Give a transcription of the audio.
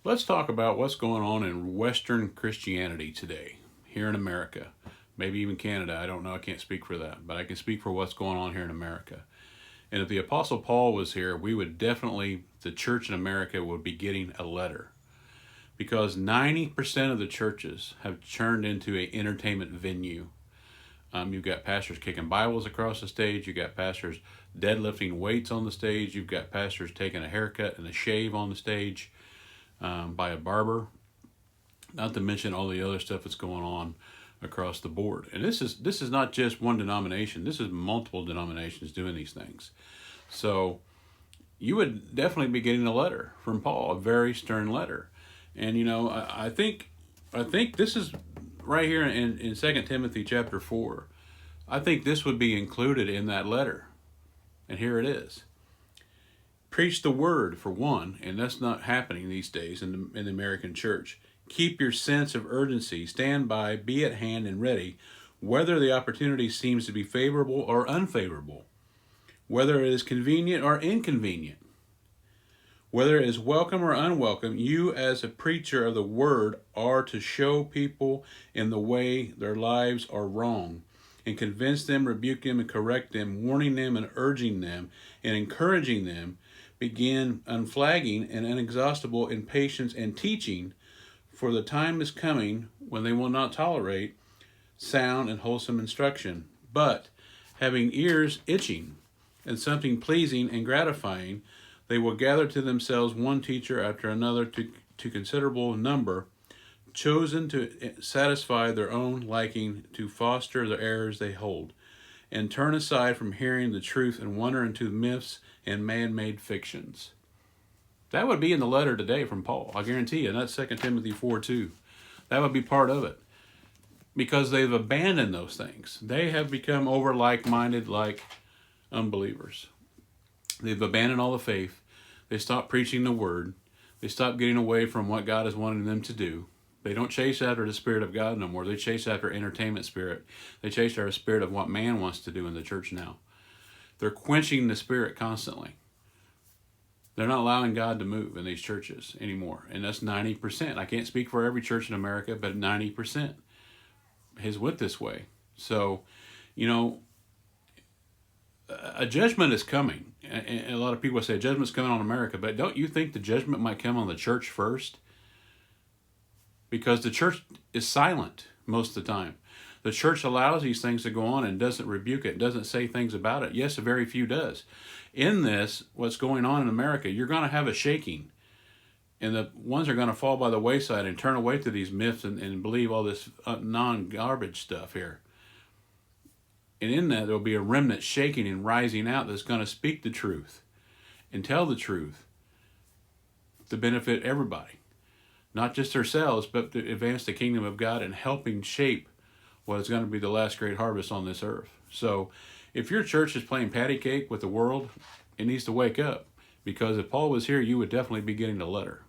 Let's talk about what's going on in Western Christianity today, here in America, maybe even Canada. I don't know, I can't speak for that, but I can speak for what's going on here in America. And if the Apostle Paul was here, we would definitely, the church in America would be getting a letter. Because 90% of the churches have turned into an entertainment venue. You've got pastors kicking Bibles across the stage. You've got pastors deadlifting weights on the stage. You've got pastors taking a haircut and a shave on the stage by a barber. Not to mention all the other stuff that's going on across the board. And this is not just one denomination. This is multiple denominations doing these things. So you would definitely be getting a letter from Paul, a very stern letter. And I think this is right here in 2 Timothy chapter 4. I think this would be included in that letter. And here it is. Preach the word, for one, and that's not happening these days in the American church. Keep your sense of urgency. Stand by, be at hand and ready, whether the opportunity seems to be favorable or unfavorable, whether it is convenient or inconvenient. Whether it is welcome or unwelcome, you as a preacher of the word are to show people in the way their lives are wrong and convince them, rebuke them, and correct them, warning them and urging them and encouraging them. Begin unflagging and inexhaustible in patience and teaching, for the time is coming when they will not tolerate sound and wholesome instruction, but having ears itching and something pleasing and gratifying, they will gather to themselves one teacher after another to considerable number, chosen to satisfy their own liking, to foster the errors they hold, and turn aside from hearing the truth and wander into myths and man-made fictions. That would be in the letter today from Paul. I guarantee you, and that's 2 Timothy 4:2. That would be part of it. Because they've abandoned those things. They have become over like-minded like unbelievers. They've abandoned all the faith. They stopped preaching the word. They stopped getting away from what God is wanting them to do. They don't chase after the Spirit of God no more. They chase after entertainment spirit. They chase after a spirit of what man wants to do in the church now. They're quenching the Spirit constantly. They're not allowing God to move in these churches anymore. And that's 90%. I can't speak for every church in America, but 90% has went this way. So, a judgment is coming. And a lot of people say judgment's coming on America, but don't you think the judgment might come on the church first? Because the church is silent most of the time. The church allows these things to go on and doesn't rebuke it, doesn't say things about it. Yes, a very few does. In this, what's going on in America, you're going to have a shaking. And the ones are going to fall by the wayside and turn away to these myths and believe all this non-garbage stuff here. And in that, there'll be a remnant shaking and rising out that's going to speak the truth and tell the truth to benefit everybody. Not just ourselves, but to advance the kingdom of God and helping shape what is going to be the last great harvest on this earth. So if your church is playing patty cake with the world, it needs to wake up. Because if Paul was here, you would definitely be getting a letter.